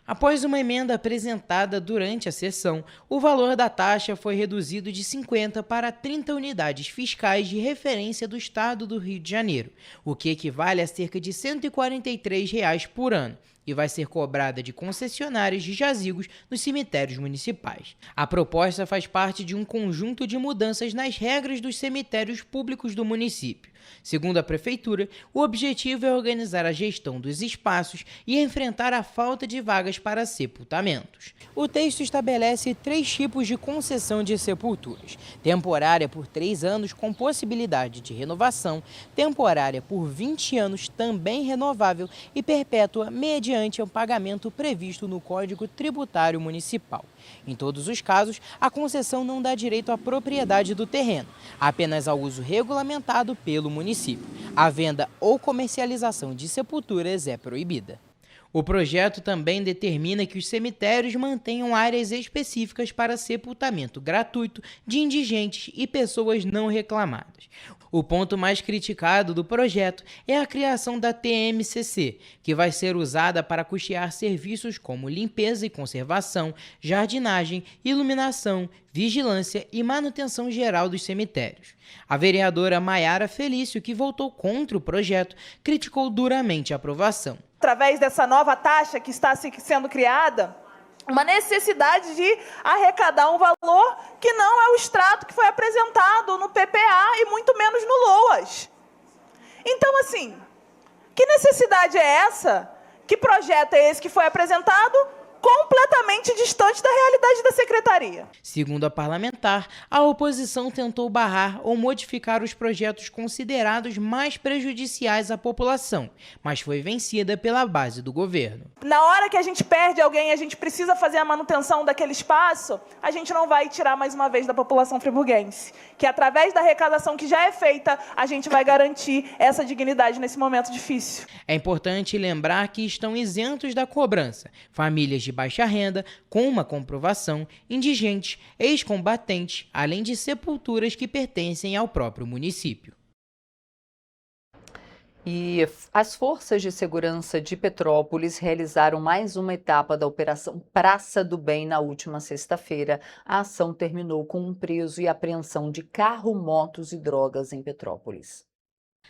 Após uma emenda apresentada durante a sessão, o valor da taxa foi reduzido de 50 para 30 unidades fiscais de referência do Estado do Rio de Janeiro, o que equivale a cerca de R$ 143,00 por ano, e vai ser cobrada de concessionárias de jazigos nos cemitérios municipais. A proposta faz parte de um conjunto de mudanças nas regras dos cemitérios públicos do município. Segundo a Prefeitura, o objetivo é organizar a gestão dos espaços e enfrentar a falta de vagas para sepultamentos. O texto estabelece 3 tipos de concessão de sepulturas: temporária por 3 anos com possibilidade de renovação, temporária por 20 anos também renovável e perpétua mediante o pagamento previsto no Código Tributário Municipal. Em todos os casos, a concessão não dá direito à propriedade do terreno, apenas ao uso regulamentado pelo município. A venda ou comercialização de sepulturas é proibida. O projeto também determina que os cemitérios mantenham áreas específicas para sepultamento gratuito de indigentes e pessoas não reclamadas. O ponto mais criticado do projeto é a criação da TMCC, que vai ser usada para custear serviços como limpeza e conservação, jardinagem, iluminação, vigilância e manutenção geral dos cemitérios. A vereadora Maiara Felício, que votou contra o projeto, criticou duramente a aprovação. Através dessa nova taxa que está sendo criada, uma necessidade de arrecadar um valor que não é o extrato que foi apresentado no PPA e muito menos no LOAS. Então, assim, que necessidade é essa? Que projeto é esse que foi apresentado? Completamente distante da realidade da secretaria. Segundo a parlamentar, a oposição tentou barrar ou modificar os projetos considerados mais prejudiciais à população, mas foi vencida pela base do governo. Na hora que a gente perde alguém, a gente precisa fazer a manutenção daquele espaço, a gente não vai tirar mais uma vez da população friburguense, que através da arrecadação que já é feita, a gente vai garantir essa dignidade nesse momento difícil. É importante lembrar que estão isentos da cobrança famílias de baixa renda, com uma comprovação, indigentes, ex-combatentes, além de sepulturas que pertencem ao próprio município. E as forças de segurança de Petrópolis realizaram mais uma etapa da Operação Praça do Bem na última sexta-feira. A ação terminou com um preso e apreensão de carro, motos e drogas em Petrópolis.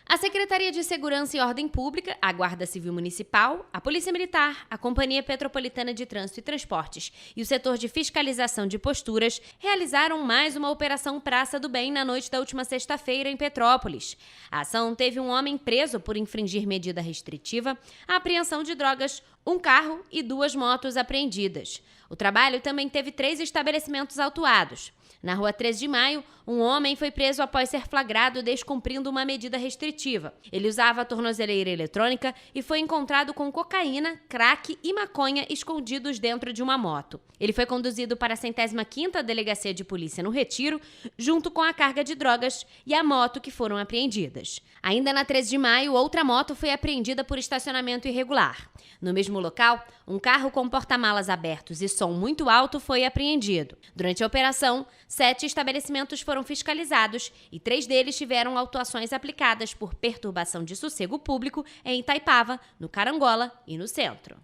A Secretaria de Segurança e Ordem Pública, a Guarda Civil Municipal, a Polícia Militar, a Companhia Petropolitana de Trânsito e Transportes e o setor de fiscalização de posturas realizaram mais uma Operação Praça do Bem na noite da última sexta-feira em Petrópolis. A ação teve um homem preso por infringir medida restritiva, a apreensão de drogas, um carro e 2 motos apreendidas. O trabalho também teve 3 estabelecimentos autuados. Na rua 13 de Maio, um homem foi preso após ser flagrado descumprindo uma medida restritiva. Ele usava a tornozeleira eletrônica e foi encontrado com cocaína, crack e maconha escondidos dentro de uma moto. Ele foi conduzido para a 105ª Delegacia de Polícia no Retiro, junto com a carga de drogas e a moto que foram apreendidas. Ainda na 13 de maio, outra moto foi apreendida por estacionamento irregular. No mesmo local, um carro com porta-malas abertos e som muito alto foi apreendido. Durante a operação, 7 estabelecimentos foram fiscalizados e 3 deles tiveram autuações aplicadas por perturbação de sossego público em Itaipava, no Carangola e no centro.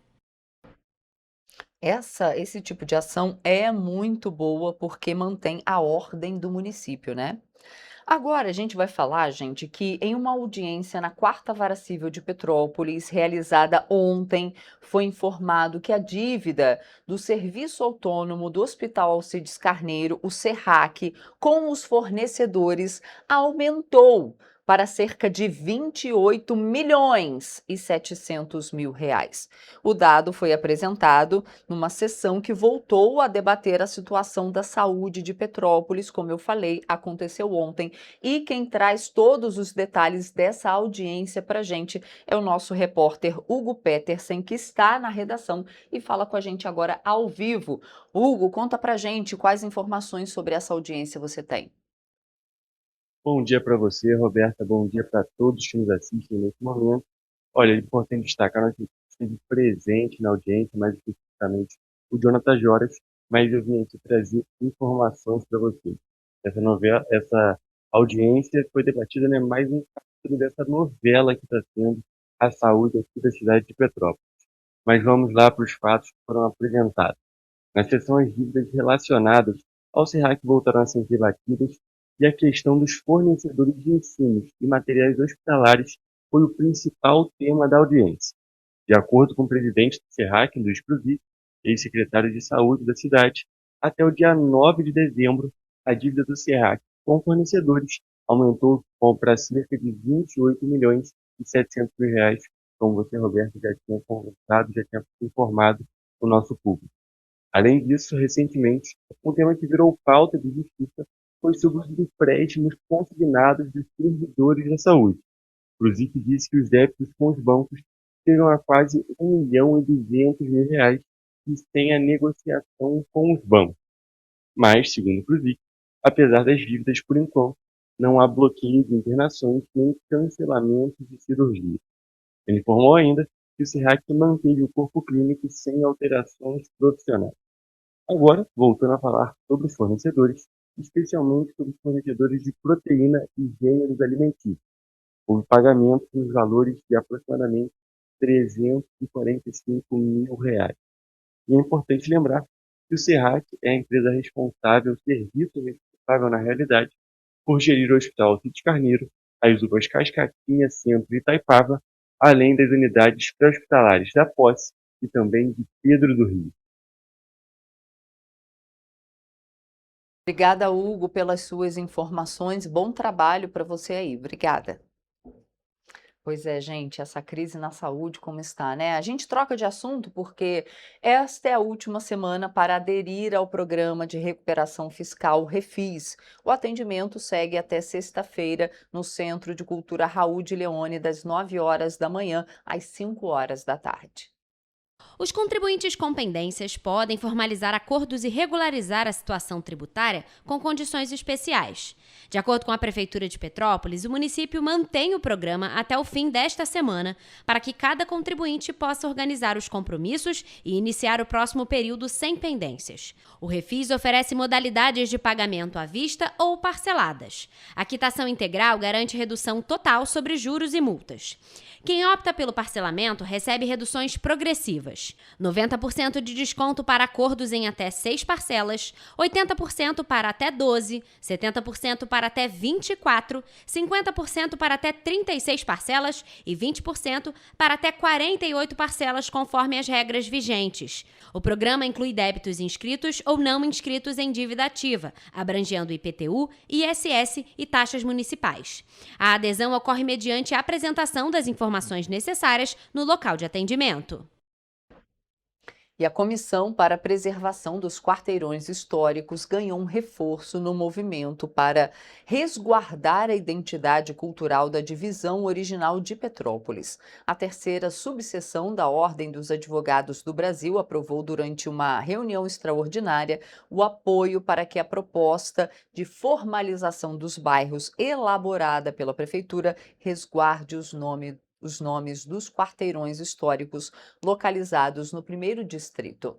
Esse tipo de ação é muito boa porque mantém a ordem do município, né? Agora a gente vai falar, gente, que em uma audiência na 4ª Vara Civil de Petrópolis, realizada ontem, foi informado que a dívida do Serviço Autônomo do Hospital Alcides Carneiro, o SERRAC, com os fornecedores aumentou para cerca de 28.700.000 reais. O dado foi apresentado numa sessão que voltou a debater a situação da saúde de Petrópolis, como eu falei, aconteceu ontem, e quem traz todos os detalhes dessa audiência para a gente é o nosso repórter Hugo Petersen, que está na redação e fala com a gente agora ao vivo. Hugo, conta para a gente quais informações sobre essa audiência você tem. Bom dia para você, Roberta. Bom dia para todos que nos assistem nesse momento. Olha, é importante destacar que esteve presente na audiência, mais especificamente o Jonathan Joras, mas eu vim aqui trazer informações para você. Essa audiência foi debatida, né, mais um capítulo dessa novela que está sendo a saúde aqui da cidade de Petrópolis. Mas vamos lá para os fatos que foram apresentados. Na sessão, as dívidas relacionadas ao SERRAC voltaram a ser debatidas e a questão dos fornecedores de insumos e materiais hospitalares foi o principal tema da audiência. De acordo com o presidente do SERRAC, Luiz Pruvic, ex-secretário de Saúde da cidade, até o dia 9 de dezembro, a dívida do SERRAC com fornecedores aumentou para cerca de 28.700.000 reais, como você, Roberto, já tinha conversado, já tinha informado o nosso público. Além disso, recentemente, um tema que virou pauta de justiça foi sobre os empréstimos consignados dos servidores da saúde. Pruvic disse que os débitos com os bancos chegam a quase 1.200.000 reais e sem a negociação com os bancos. Mas, segundo Pruvic, apesar das dívidas por enquanto, não há bloqueio de internações nem cancelamento de cirurgia. Ele informou ainda que o SERRAC manteve o corpo clínico sem alterações profissionais. Agora, voltando a falar sobre os fornecedores, especialmente sobre os fornecedores de proteína e gêneros alimentícios. Houve pagamento nos valores de aproximadamente R$345.000. E é importante lembrar que o SERRAC é a empresa responsável, o serviço responsável na realidade, por gerir o Hospital Alcides Carneiro, as UPAs Cascatinha, Centro e Itaipava, além das unidades pré-hospitalares da Posse e também de Pedro do Rio. Obrigada, Hugo, pelas suas informações. Bom trabalho para você aí. Obrigada. Pois é, gente, essa crise na saúde como está, né? A gente troca de assunto porque esta é a última semana para aderir ao programa de recuperação fiscal Refis. O atendimento segue até sexta-feira no Centro de Cultura Raul de Leone, das 9 horas da manhã às 5 horas da tarde. Os contribuintes com pendências podem formalizar acordos e regularizar a situação tributária com condições especiais. De acordo com a Prefeitura de Petrópolis, o município mantém o programa até o fim desta semana para que cada contribuinte possa organizar os compromissos e iniciar o próximo período sem pendências. O Refis oferece modalidades de pagamento à vista ou parceladas. A quitação integral garante redução total sobre juros e multas. Quem opta pelo parcelamento recebe reduções progressivas. exclusivas. 90% de desconto para acordos em até 6 parcelas, 80% para até 12, 70% para até 24, 50% para até 36 parcelas e 20% para até 48 parcelas conforme as regras vigentes. O programa inclui débitos inscritos ou não inscritos em dívida ativa, abrangendo IPTU, ISS e taxas municipais. A adesão ocorre mediante a apresentação das informações necessárias no local de atendimento. E a Comissão para a Preservação dos Quarteirões Históricos ganhou um reforço no movimento para resguardar a identidade cultural da divisão original de Petrópolis. A terceira subseção da Ordem dos Advogados do Brasil aprovou durante uma reunião extraordinária o apoio para que a proposta de formalização dos bairros elaborada pela Prefeitura resguarde os nomes dos quarteirões históricos localizados no 1º Distrito.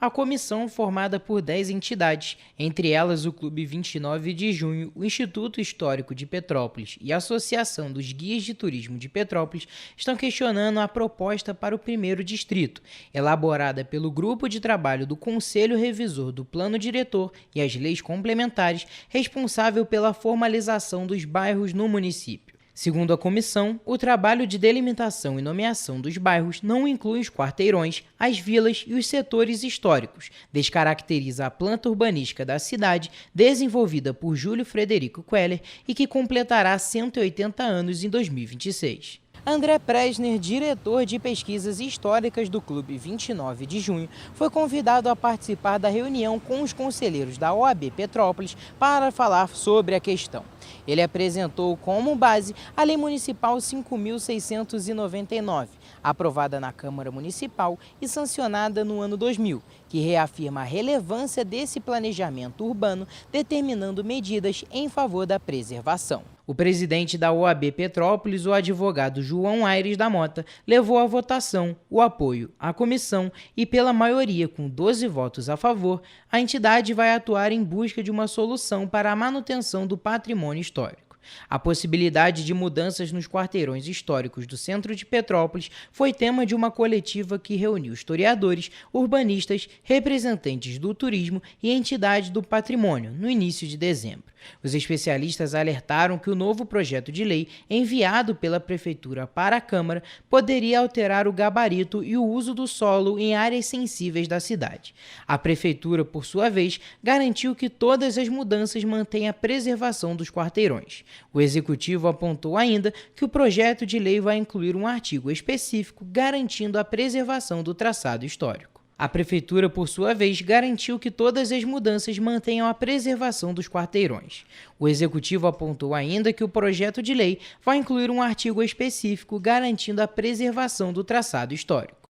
A comissão, formada por 10 entidades, entre elas o Clube 29 de Junho, o Instituto Histórico de Petrópolis e a Associação dos Guias de Turismo de Petrópolis, estão questionando a proposta para o 1º Distrito, elaborada pelo Grupo de Trabalho do Conselho Revisor do Plano Diretor e as leis complementares, responsável pela formalização dos bairros no município. Segundo a comissão, o trabalho de delimitação e nomeação dos bairros não inclui os quarteirões, as vilas e os setores históricos, descaracteriza a planta urbanística da cidade, desenvolvida por Júlio Frederico Queller e que completará 180 anos em 2026. André Presner, diretor de pesquisas históricas do Clube 29 de Junho, foi convidado a participar da reunião com os conselheiros da OAB Petrópolis para falar sobre a questão. Ele apresentou como base a Lei Municipal 5.699, aprovada na Câmara Municipal e sancionada no ano 2000, que reafirma a relevância desse planejamento urbano, determinando medidas em favor da preservação. O presidente da OAB Petrópolis, o advogado João Aires da Mota, levou à votação o apoio à comissão e, pela maioria, com 12 votos a favor, a entidade vai atuar em busca de uma solução para a manutenção do patrimônio histórico. A possibilidade de mudanças nos quarteirões históricos do centro de Petrópolis foi tema de uma coletiva que reuniu historiadores, urbanistas, representantes do turismo e entidades do patrimônio no início de dezembro. Os especialistas alertaram que o novo projeto de lei enviado pela Prefeitura para a Câmara poderia alterar o gabarito e o uso do solo em áreas sensíveis da cidade. A Prefeitura, por sua vez, garantiu que todas as mudanças mantêm a preservação dos quarteirões. O Executivo apontou ainda que o projeto de lei vai incluir um artigo específico garantindo a preservação do traçado histórico. A Prefeitura, por sua vez, garantiu que todas as mudanças mantenham a preservação dos quarteirões. O Executivo apontou ainda que o projeto de lei vai incluir um artigo específico garantindo a preservação do traçado histórico.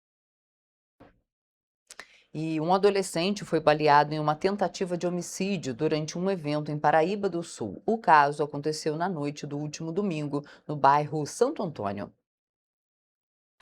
E um adolescente foi baleado em uma tentativa de homicídio durante um evento em Paraíba do Sul. O caso aconteceu na noite do último domingo, no bairro Santo Antônio.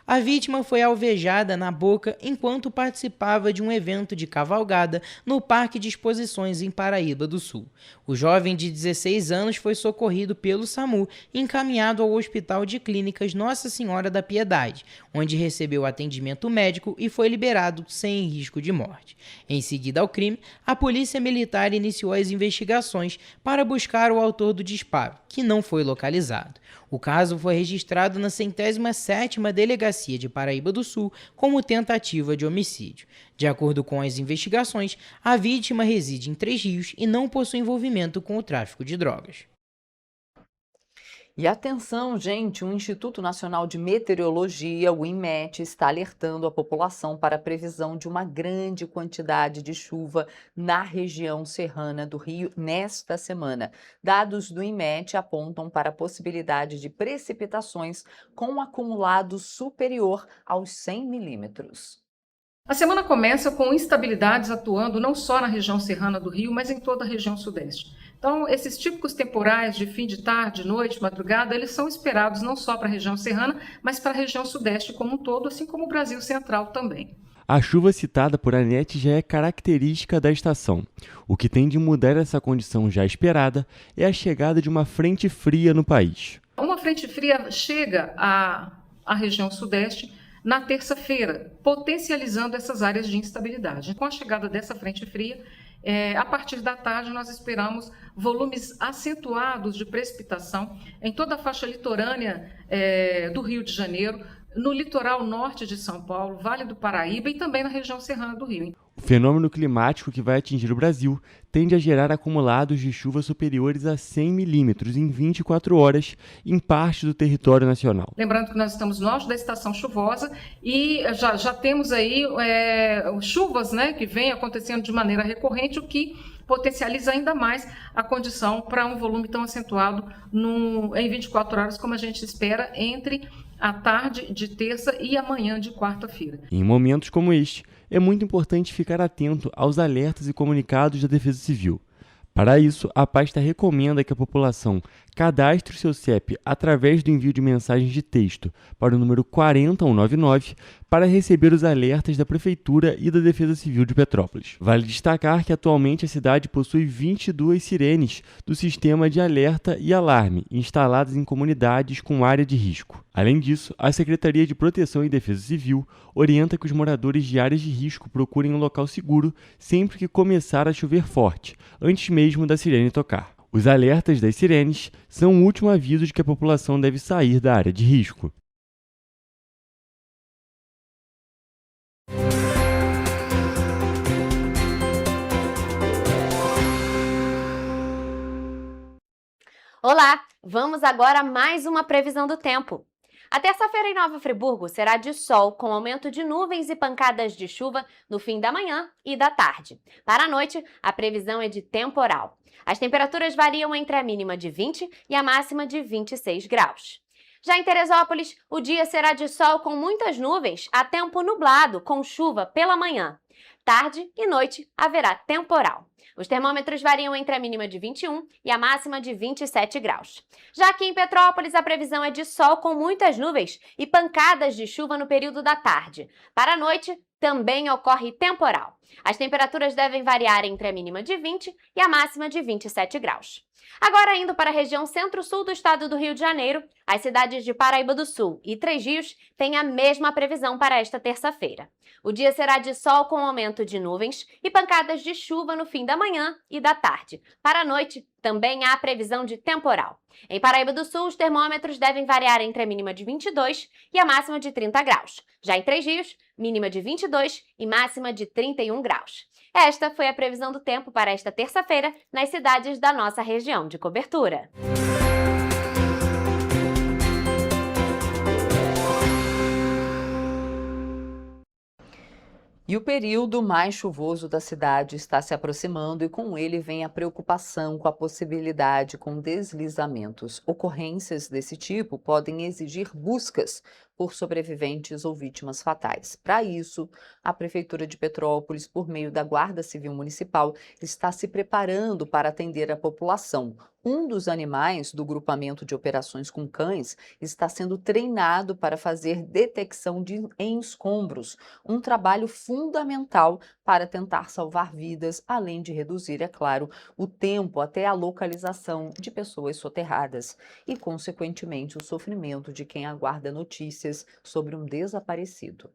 A vítima foi alvejada na boca enquanto participava de um evento de cavalgada no Parque de Exposições em Paraíba do Sul. O jovem de 16 anos foi socorrido pelo SAMU e encaminhado ao Hospital de Clínicas Nossa Senhora da Piedade, onde recebeu atendimento médico e foi liberado sem risco de morte. Em seguida ao crime, a Polícia Militar iniciou as investigações para buscar o autor do disparo, que não foi localizado. O caso foi registrado na 107ª Delegacia de Paraíba do Sul como tentativa de homicídio. De acordo com as investigações, a vítima reside em Três Rios e não possui envolvimento com o tráfico de drogas. E atenção, gente, o Instituto Nacional de Meteorologia, o INMET, está alertando a população para a previsão de uma grande quantidade de chuva na região serrana do Rio nesta semana. Dados do INMET apontam para a possibilidade de precipitações com um acumulado superior aos 100 milímetros. A semana começa com instabilidades atuando não só na região serrana do Rio, mas em toda a região sudeste. Então, esses típicos temporais de fim de tarde, noite, madrugada, eles são esperados não só para a região serrana, mas para a região sudeste como um todo, assim como o Brasil Central também. A chuva citada por Anete já é característica da estação. O que tem de mudar essa condição já esperada é a chegada de uma frente fria no país. Uma frente fria chega à região sudeste na terça-feira, potencializando essas áreas de instabilidade. Com a chegada dessa frente fria, a partir da tarde, nós esperamos volumes acentuados de precipitação em toda a faixa litorânea do Rio de Janeiro, no litoral norte de São Paulo, Vale do Paraíba e também na região serrana do Rio. O fenômeno climático que vai atingir o Brasil tende a gerar acumulados de chuva superiores a 100 milímetros em 24 horas em parte do território nacional. Lembrando que nós estamos no auge da estação chuvosa e já temos aí chuvas, né, que vêm acontecendo de maneira recorrente, o que potencializa ainda mais a condição para um volume tão acentuado em 24 horas, como a gente espera entre a tarde de terça e a manhã de quarta-feira. Em momentos como este, é muito importante ficar atento aos alertas e comunicados da Defesa Civil. Para isso, a pasta recomenda que a população cadastre o seu CEP através do envio de mensagens de texto para o número 40199 para receber os alertas da Prefeitura e da Defesa Civil de Petrópolis. Vale destacar que atualmente a cidade possui 22 sirenes do sistema de alerta e alarme instaladas em comunidades com área de risco. Além disso, a Secretaria de Proteção e Defesa Civil orienta que os moradores de áreas de risco procurem um local seguro sempre que começar a chover forte, antes mesmo da sirene tocar. Os alertas das sirenes são o último aviso de que a população deve sair da área de risco. Olá, vamos agora a mais uma previsão do tempo. A terça-feira em Nova Friburgo será de sol, com aumento de nuvens e pancadas de chuva no fim da manhã e da tarde. Para a noite, a previsão é de temporal. As temperaturas variam entre a mínima de 20 e a máxima de 26 graus. Já em Teresópolis, o dia será de sol com muitas nuvens, a tempo nublado, com chuva pela manhã. Tarde e noite haverá temporal. Os termômetros variam entre a mínima de 21 e a máxima de 27 graus. Já aqui em Petrópolis, a previsão é de sol com muitas nuvens e pancadas de chuva no período da tarde. Para a noite, também ocorre temporal. As temperaturas devem variar entre a mínima de 20 e a máxima de 27 graus. Agora, indo para a região centro-sul do estado do Rio de Janeiro, as cidades de Paraíba do Sul e Três Rios têm a mesma previsão para esta terça-feira. O dia será de sol com aumento de nuvens e pancadas de chuva no fim da manhã e da tarde. Para a noite, também há previsão de temporal. Em Paraíba do Sul, os termômetros devem variar entre a mínima de 22 e a máxima de 30 graus. Já em Três Rios, mínima de 22 e máxima de 31 graus. Esta foi a previsão do tempo para esta terça-feira nas cidades da nossa região de cobertura. E o período mais chuvoso da cidade está se aproximando e com ele vem a preocupação com a possibilidade com deslizamentos. Ocorrências desse tipo podem exigir buscas por sobreviventes ou vítimas fatais. Para isso, a Prefeitura de Petrópolis, por meio da Guarda Civil Municipal, está se preparando para atender a população. Um dos animais do grupamento de operações com cães está sendo treinado para fazer detecção em escombros, um trabalho fundamental para tentar salvar vidas, além de reduzir, é claro, o tempo até a localização de pessoas soterradas e, consequentemente, o sofrimento de quem aguarda notícias sobre um desaparecido.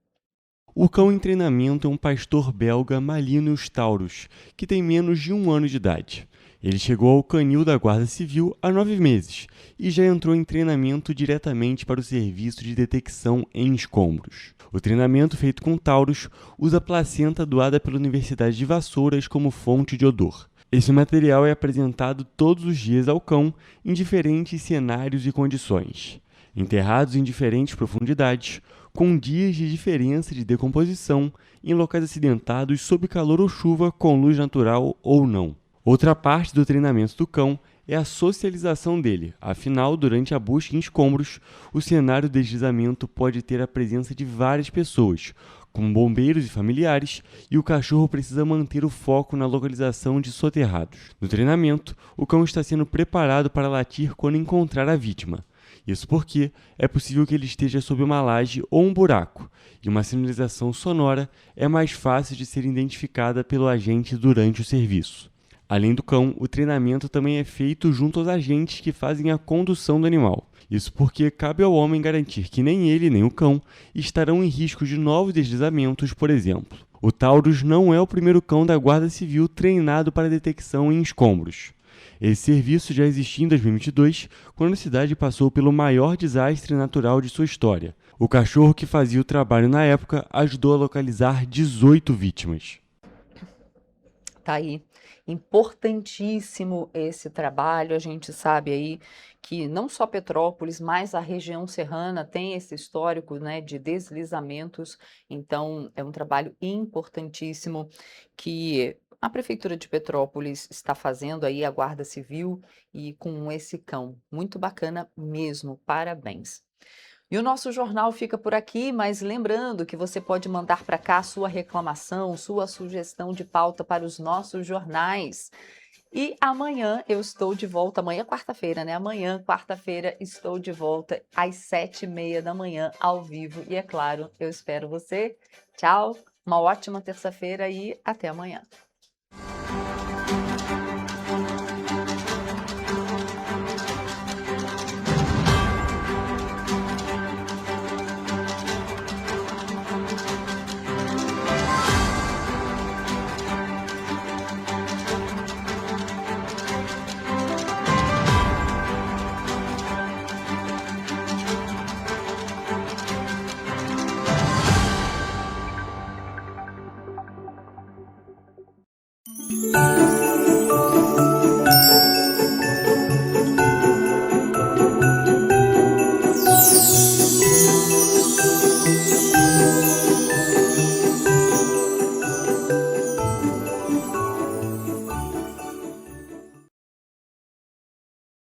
O cão em treinamento é um pastor belga Malinus Taurus, que tem menos de 1 ano de idade. Ele chegou ao canil da Guarda Civil há 9 meses e já entrou em treinamento diretamente para o serviço de detecção em escombros. O treinamento feito com Taurus usa placenta doada pela Universidade de Vassouras como fonte de odor. Esse material é apresentado todos os dias ao cão em diferentes cenários e condições, enterrados em diferentes profundidades, com dias de diferença de decomposição, em locais acidentados sob calor ou chuva, com luz natural ou não. Outra parte do treinamento do cão é a socialização dele. Afinal, durante a busca em escombros, o cenário de deslizamento pode ter a presença de várias pessoas, como bombeiros e familiares, e o cachorro precisa manter o foco na localização de soterrados. No treinamento, o cão está sendo preparado para latir quando encontrar a vítima. Isso porque é possível que ele esteja sob uma laje ou um buraco, e uma sinalização sonora é mais fácil de ser identificada pelo agente durante o serviço. Além do cão, o treinamento também é feito junto aos agentes que fazem a condução do animal. Isso porque cabe ao homem garantir que nem ele nem o cão estarão em risco de novos deslizamentos, por exemplo. O Taurus não é o primeiro cão da Guarda Civil treinado para detecção em escombros. Esse serviço já existia em 2022, quando a cidade passou pelo maior desastre natural de sua história. O cachorro que fazia o trabalho na época ajudou a localizar 18 vítimas. Tá aí. Importantíssimo esse trabalho. A gente sabe aí que não só Petrópolis, mas a região serrana tem esse histórico, né, de deslizamentos. Então, é um trabalho importantíssimo que a Prefeitura de Petrópolis está fazendo aí, a Guarda Civil, e com esse cão. Muito bacana mesmo. Parabéns. E o nosso jornal fica por aqui, mas lembrando que você pode mandar para cá sua reclamação, sua sugestão de pauta para os nossos jornais. E amanhã eu estou de volta, amanhã é quarta-feira, né? Amanhã, quarta-feira, estou de volta às 7h30 da manhã, ao vivo. E é claro, eu espero você. Tchau, uma ótima terça-feira e até amanhã. Música